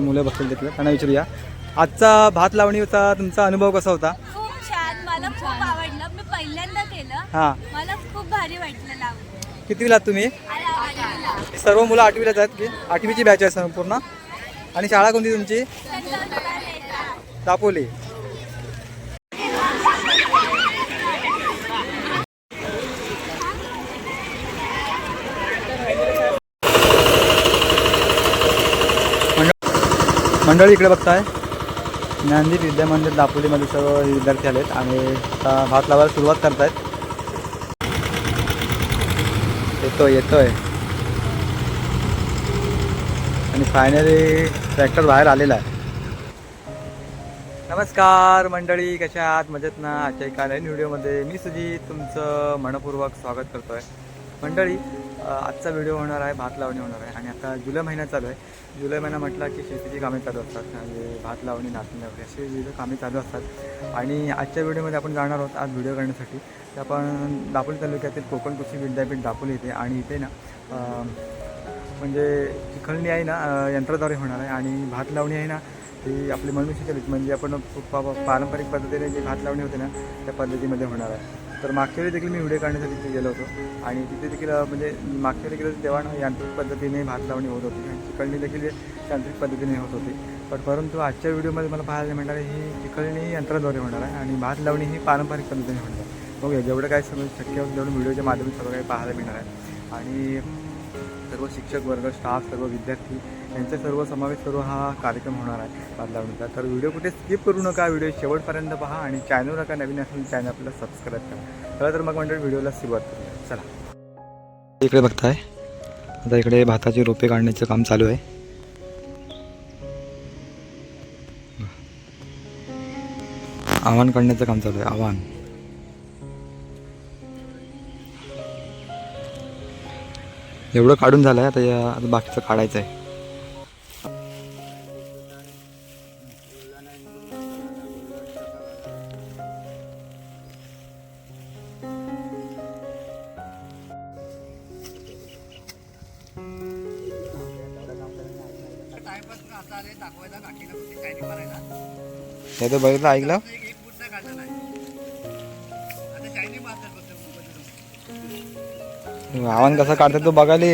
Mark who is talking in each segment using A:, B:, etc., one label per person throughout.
A: मुलं बसलेली तिकडे, त्यांना विचारूया. आजचा भात लावणीचा तुमचा अनुभव कसा होता?
B: खूप छान, मला खूप आवडलं. मी पहिल्यांदा केलं.
A: हां,
B: मला खूप भारी वाटलं लावून.
A: कितवीला तुम्ही? ही सर्व मुलं 8वीलाच आहेत की 8वीची बॅच आहे संपूर्ण. आणि शाळा कोणती तुमची? दापोली. मंडळी इकडे बघताय, ज्ञानदीप विद्या मंदिर दापोलीमध्ये सर्व विद्यार्थी आलेत आणि आता भात लावायला सुरुवात करतायत. येतोय आणि फायनली ट्रॅक्टर बाहेर आलेला आहे. नमस्कार मंडळी, कशा आहात? मजेत ना? आजच्या एका नवीन व्हिडिओमध्ये मी सुजित तुमचं मनपूर्वक स्वागत करतो आहे. मंडळी, आजचा व्हिडिओ होणार आहे भात लावणी होणार आहे आणि आता जुलै महिना चालू आहे. जुलै महिना म्हटला की शेतीची कामे चालू असतात, म्हणजे भात लावणी, नाचणी वगैरे असे विविध कामे चालू असतात. आणि आजच्या व्हिडिओमध्ये आपण जाणार आहोत आज व्हिडिओ करण्यासाठी. तर आपण दापोली तालुक्यातील कोकण कृषी विद्यापीठ दापोली येथे, आणि इथे ना म्हणजे चिखलणी आहे ना यंत्राद्वारे होणार आहे, आणि भात लावणी आहे ना ती आपली मनुष्यचलित, म्हणजे आपण पारंपरिक पद्धतीने जी भात लावणी होते ना त्या पद्धतीमध्ये होणार आहे. तर मागच्या वेळी देखील मी व्हिडिओ काढण्यासाठी तिथे गेलो होतो, आणि तिथे देखील म्हणजे मागच्या वेळी गेलो तेव्हा यांत्रिक पद्धतीने भात लावणी होत होती आणि चिखलणी देखील यांत्रिक पद्धतीने होत होती. परंतु आजच्या व्हिडिओमध्ये मला पाहायला मिळणार आहे ही चिखलणी यंत्राद्वारे होणार आहे आणि भात लावणी ही पारंपरिक पद्धतीने होणार आहे. बघूया जेवढं काय समज शक्य होतं तेवढं व्हिडिओच्या माध्यमातून सर्व काही पाहायला मिळणार आहे. आणि सर्व शिक्षक वर्ग, स्टाफ, सर्व विद्यार्थी यांचा सर्व समावेश सर्व हा कार्यक्रम होणार आहे भात लावणीचा. तर व्हिडिओ कुठे स्किप करू नका, व्हिडिओ शेवटपर्यंत पहा आणि चॅनलवर का नवीन असेल चॅनल आपल्याला सबस्क्राईब करा. चला तर मग म्हणजे व्हिडिओला सुरुवात करूया. चला, इकडे बघताय आता इकडे भाताची रोपे काढण्याचं काम चालू आहे. आव्हान काढण्याचं काम चालू आहे. आव्हान एवढं काढून झालं आहे, आता बाकीचं काढायचं आहे. हे तर बघितलं, ऐकलं आव्हान कसं काढतात तो बघायला.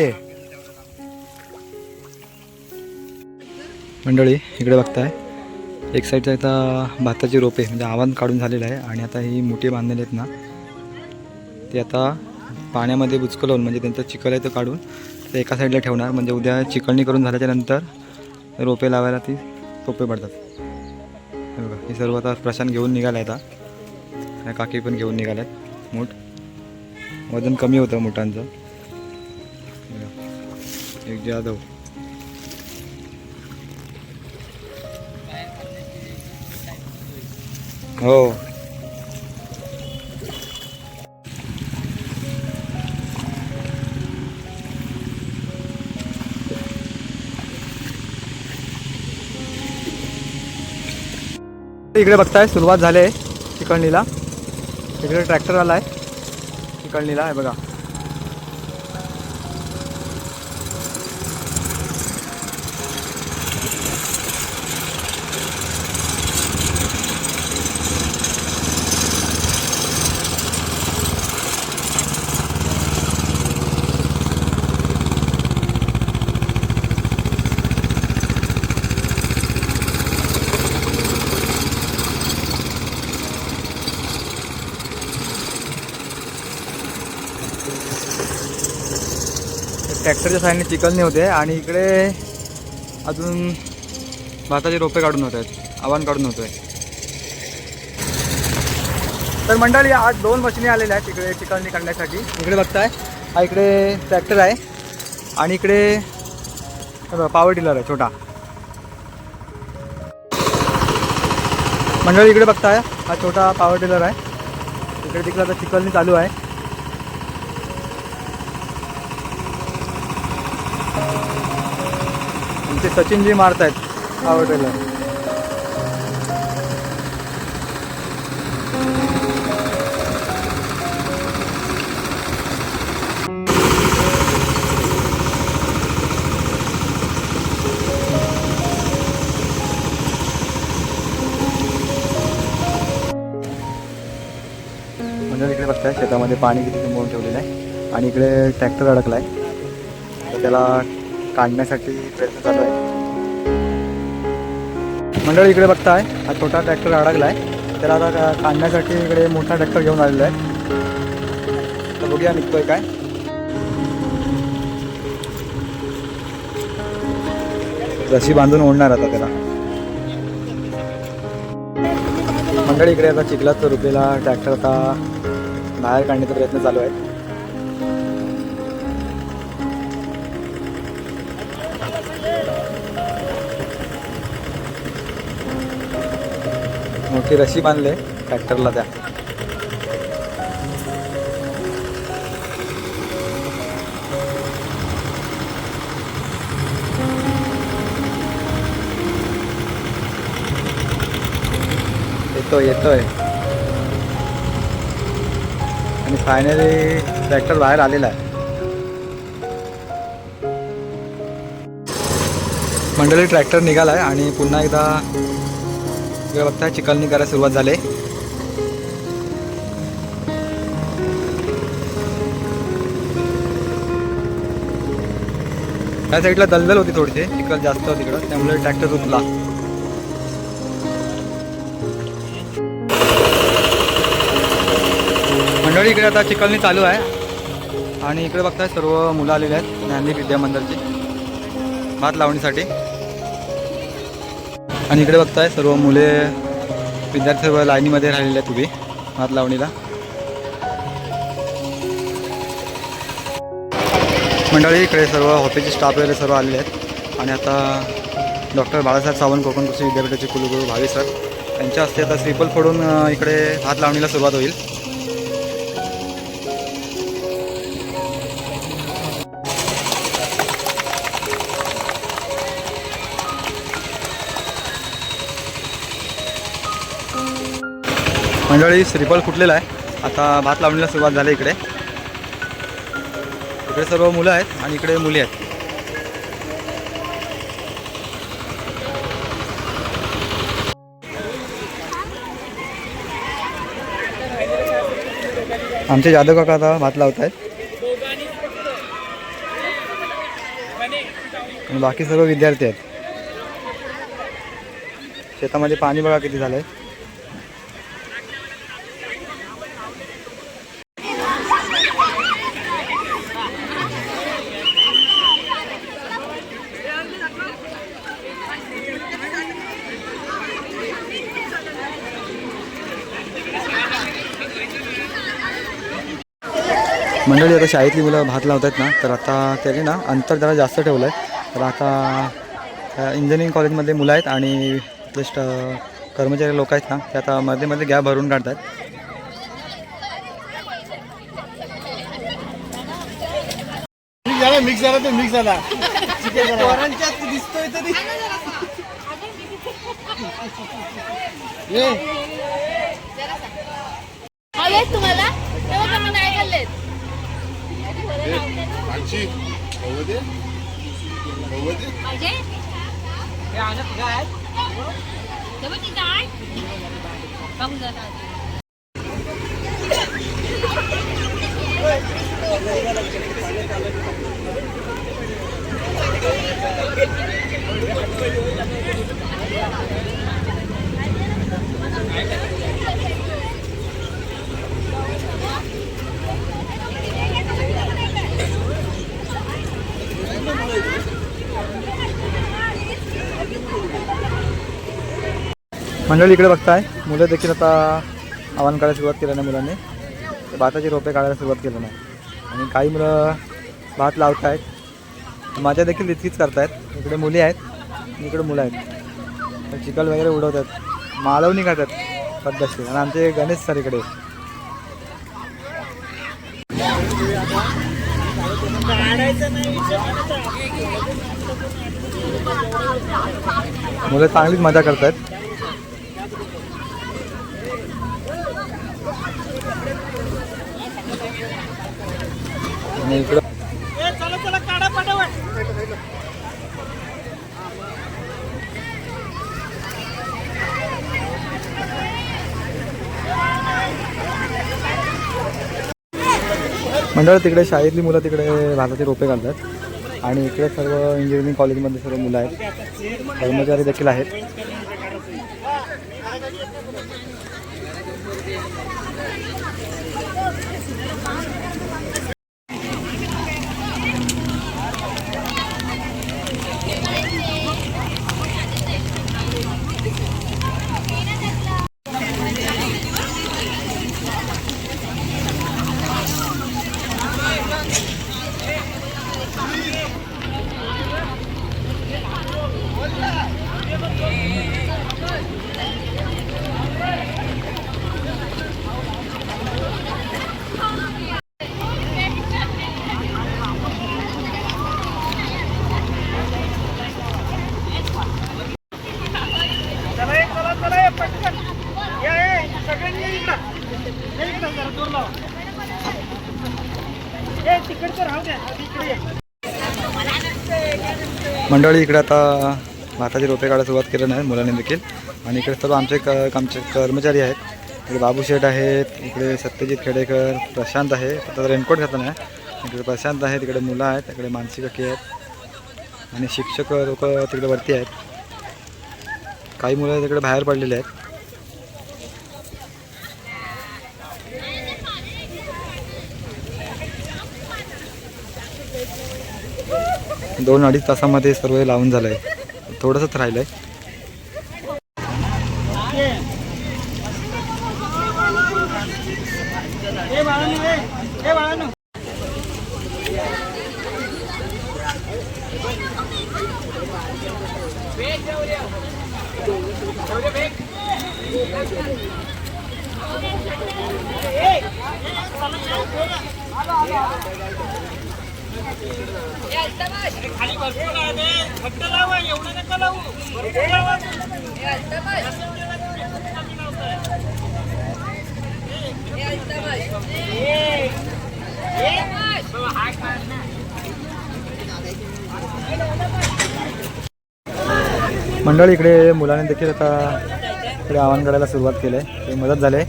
A: मंडळी इकडे बघताय, एक साईडचा आता भाताची रोपे म्हणजे आव्हान काढून झालेलं आहे, आणि आता ही मोठी बांधलेली आहेत ना ते आता पाण्यामध्ये बुचकं म्हणजे त्यांचं चिखल आहे तो काढून ते एका साईडला ठेवणार, म्हणजे उद्या चिकलणी करून झाल्याच्या नंतर रोपे लावायला ती रोपे पडतात. हे बघा, ही सर्व आता प्रशांत घेऊन निघाला आहे, आता काकी पण घेऊन निघाल्यात. मूठ वजन कमी होतं मुठांचं. एक जाधव हो, इकडे बघताय सुरुवात झाली आहे चिखलणीला. इकडे ट्रॅक्टर आला आहे चिखलणीला, आहे बघा. ट्रॅक्टरच्या साईडने चिखलणी होते आणि इकडे अजून भाताचे रोपे काढून होत आहेत, आव्हान काढून होत आहे. तर मंडळी आज 2 मशिनी आलेल्या आहेत इकडे चिखलणी काढण्यासाठी. इकडे बघताय हा इकडे ट्रॅक्टर आहे आणि इकडे पॉवर टिलर आहे छोटा. मंडळी इकडे बघताय हा छोटा पॉवर टिलर आहे. इकडे तिकडे आता चिखलणी चालू आहे. ते सचिनजी मारतायत पॉवर टिलर. म्हणजे इकडे बघताय शेतामध्ये पाणी किती तुंबवून ठेवलेलं आहे आणि इकडे ट्रॅक्टर अडकला आहे, तर त्याला काढण्यासाठी प्रयत्न चालू आहे. मंडळी इकडे बघताय हा छोटा ट्रॅक्टर अडकला आहे, त्याला आता काढण्यासाठी इकडे मोठा ट्रॅक्टर घेऊन आलेला आहे. तर बघूया निघतोय काय. रशी बांधून ओढणार आता त्याला. मंडळी इकडे आता चिखलात रुपलेला ट्रॅक्टर आता बाहेर काढण्याचा प्रयत्न चालू आहे. मोठी रशी बांधले ट्रॅक्टरला त्या. येतोय आणि फायनली ट्रॅक्टर बाहेर आलेला आहे. मंडळी ट्रॅक्टर निघाला आहे आणि पुन्हा एकदा बघताय चिखलणी करायला सुरुवात झाली. त्या साईडला दलदल होती, थोडीशी चिखल जास्त होती तिकडं, त्यामुळे ट्रॅक्टर रुतला. मंडळी इकडे आता चिखलणी चालू आहे आणि इकडे बघताय सर्व मुलं आलेली आहेत ज्ञानदी विद्या मंदिरची भात लावणीसाठी. आणि इकडे बघताय सर्व मुले विद्यार्थी सर्व लाईनीमध्ये राहिलेले आहेत उभी भात लावणीला. मंडळी इकडे सर्व ऑफिसचे स्टाफ वगैरे सर्व आलेले आहेत आणि आता डॉक्टर बाळासाहेब सावंत कोकण कृषी विद्यापीठाचे कुलगुरू भावी सर यांच्या हस्ते आता श्रीफल फोडून इकडे भात लावणीला सुरुवात होईल. मंडळी श्रीफल फुटलेला आहे, आता भात लावणीला सुरुवात झाली. इकडे सर्व मुलं आहेत आणि इकडे मुली आहेत. आमचे जाधव काका आता भात लावत आहेत आणि बाकी सर्व विद्यार्थी आहेत. शेतामध्ये पाणी बघा किती झालंय. मंडळी आता शाळेतली मुलं भात लावत आहेत ना, तर आता त्याने ना अंतर जरा जास्त ठेवलं आहे. तर आता इंजिनिअरिंग कॉलेजमधले मुलं आहेत आणि जस्ट कर्मचारी लोक आहेत ना, ते आता मध्ये मध्ये गॅप भरून काढतात.
C: मिक्स झाला तर मिक्स झाला दिसतोय तरी
B: तुम्हाला तेव्हा तुम्ही काय खाल्लेत?
A: मंडळी इकडे बघताय मुलं देखील आता आव्हान काढायला सुरुवात केलं नाही मुलांनी. भाताची रोपे काढायला सुरुवात केलं नाही आणि काही मुलं भात लावत आहेत. माझ्या देखील तितकीच करतायत. इकडे मुली आहेत, इकडे मुलं आहेत. तर चिखल वगैरे उडवतात, माळवणी करतात पद्धतशीर. आणि आमचे गणेश सर इकडे मुलं चांगलीच मजा करतात. आणि इकडं मंडळ तिकडे शाळेतली मुलं तिकडे भाताचे रोपे घालतात आणि इकडे सर्व इंजिनिअरिंग कॉलेजमध्ये सर्व मुलं आहेत, कर्मचारी देखील आहेत. मंडळी इकडे आता भाताची रोपे काढायला सुरुवात केली नाही मुलांनी देखील. आणि इकडे सर्व आमचे कर्मचारी आहेत. इकडे बाबू शेठ आहेत, इकडे सत्यजित खेडेकर, प्रशांत आहे, आता रेनकोट घातला नाही. इकडे प्रशांत आहे, तिकडे मुलं आहेत, तिकडे मानसी काकी आहेत आणि शिक्षक लोक तिकडे वरती आहेत. काही मुलं तिकडे बाहेर पडलेले आहेत. 2-2.5 तासामध्ये सर्व लावून झालं आहे. थोडंसंच राहिलं आहे.
C: खाली भरपूर आहे, फक्त लावा, एवढं नका लावू, भरपूर लावा.
A: मंडळी इकडे मुलांनी देखील आता इकडे आव्हान काढायला सुरुवात केली आहे. ते मदत झाले,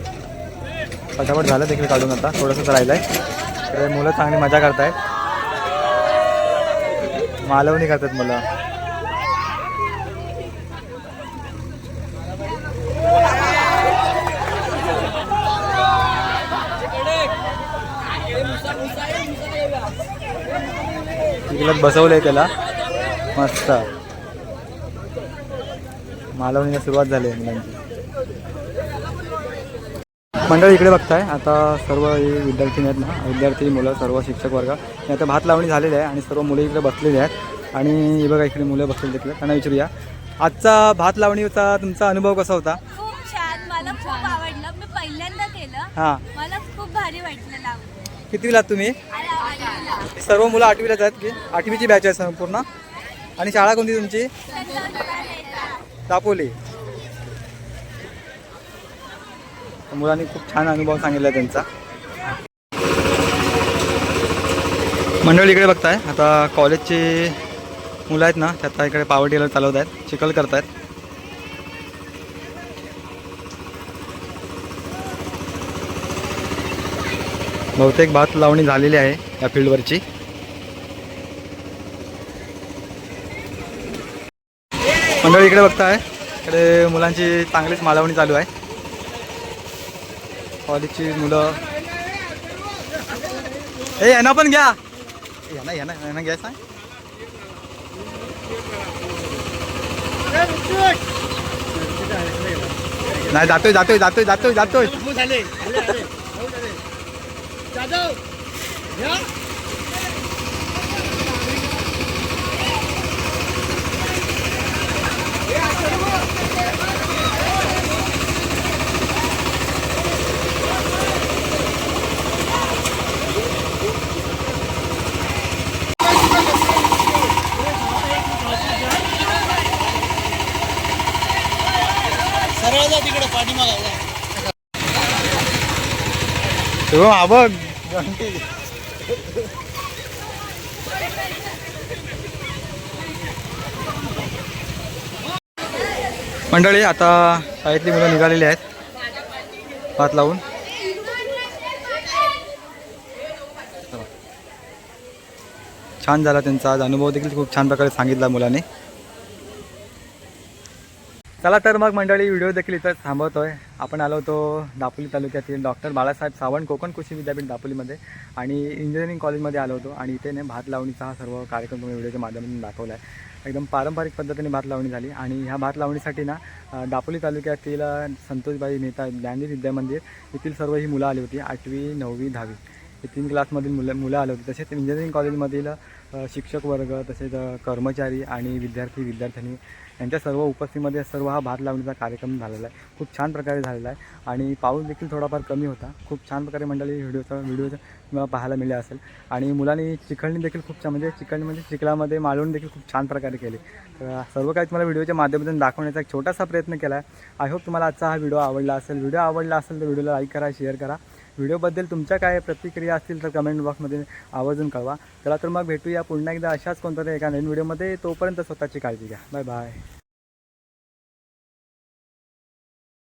A: फटाफट झालं देखील काढून. आता थोडंसं राहिलं आहे. इकडे मुलं चांगली मजा करतायत, मालवणी करतात मुलं. तिकडे बसवलंय त्याला मस्त. मालवणीला सुरुवात झाली आहे मुलांची. मंडळी इकडे बघताय आता सर्व विद्यार्थी आहेत ना, विद्यार्थी मुलं सर्व शिक्षक वर्ग आता भात लावणी झालेली आहे आणि सर्व मुलं इकडे बसलेले आहेत. आणि हे बघा इकडे मुलं बसलेले देखील, त्यांना विचारूया आजचा भात लावणीचा तुमचा अनुभव कसा होता?
B: खूप छान, मला खूप आवडलं. मी पहिल्यांदा केलं.
A: हां,
B: मला खूप भारी वाटलं लावून.
A: कितवीला तुम्ही? सर्व मुलं 8वीलाच आहेत की 8वीची बॅच आहे संपूर्ण. आणि शाळा कोणती तुमची? दापोली. मुलांनी खूप छान अनुभव सांगितला त्यांचा. मंडळी इकडे बघताय आता कॉलेजची मुलं आहेत ना, ते आता इकडे पॉवर टिलर चालवत आहेत, चिखल करत आहेत. बहुतेक भात लावणी झालेली आहे या फील्डवरची. मंडळी इकडे बघताय इकडे मुलांची चांगलीच मालवणी चालू आहे. कॉलेजची मुलं हे यांना पण घ्या, यांना घ्या सांग. नाही जातोय जातोय जातोय जातोय जातोय.
C: तिकडे पाठीमागा
A: बघ मंडळी आता शाळेतली मुलं निघालेली आहेत भात लावून. खूप छान झाला त्यांचा आज अनुभव देखील खूप छान प्रकारे सांगितला मुलाने. चला तर मग मंडळी व्हिडिओ देखील इथं थांबवतोय. आपण आलो होतो दापोली तालुक्यातील डॉक्टर बाळासाहेब सावंत कोकण कृषी विद्यापीठ दापोलीमध्ये आणि इंजिनिअरिंग कॉलेजमध्ये आलो होतो आणि इथे भात लावणीचा हा सर्व कार्यक्रम तुम्ही व्हिडिओच्या माध्यमातून दाखवला आहे. एकदम पारंपरिक पद्धतीने भात लावणी झाली आणि ह्या भात लावणीसाठी ना दापोली तालुक्यातील संतोषबाई मेहता ज्ञानी विद्या मंदिर येथील सर्व ही मुलं आली होती. 8वी 9वी 10वी हे 3 क्लासमधील मुलं आले होते. तसेच इंजिनिअरिंग कॉलेजमधील शिक्षक वर्ग तसेच कर्मचारी आणि विद्यार्थ्यांनी यांच्या सर्व उपस्थितीमध्ये सर्व हा भात लावणीचा कार्यक्रम झालेला आहे. खूप छान प्रकारे झालेला आहे आणि पाऊस देखील थोडाफार कमी होता. खूप छान प्रकारे मंडळी व्हिडिओ तुम्हाला पाहायला मिळाले असेल आणि मुलांनी चिखलणी देखील खूप छान म्हणजे चिखलामध्ये मालवण देखील खूप छान प्रकारे केले. तर सर्व काही तुम्हाला व्हिडिओच्या माध्यमातून दाखवण्याचा एक छोटासा प्रयत्न केला आहे. आय होप तुम्हाला आजचा हा व्हिडिओ आवडला असेल. व्हिडिओ आवडला असेल तर व्हिडिओला लाईक करा, शेअर करा. व्हिडिओबद्दल तुमच्या काय प्रतिक्रिया असतील तर कमेंट बॉक्समध्ये आवर्जून कळवा. चला तर मग भेटूया पुन्हा एकदा अशाच कोणत्या एका नवीन व्हिडिओमध्ये. तोपर्यंत स्वतःची काळजी घ्या. Bye bye.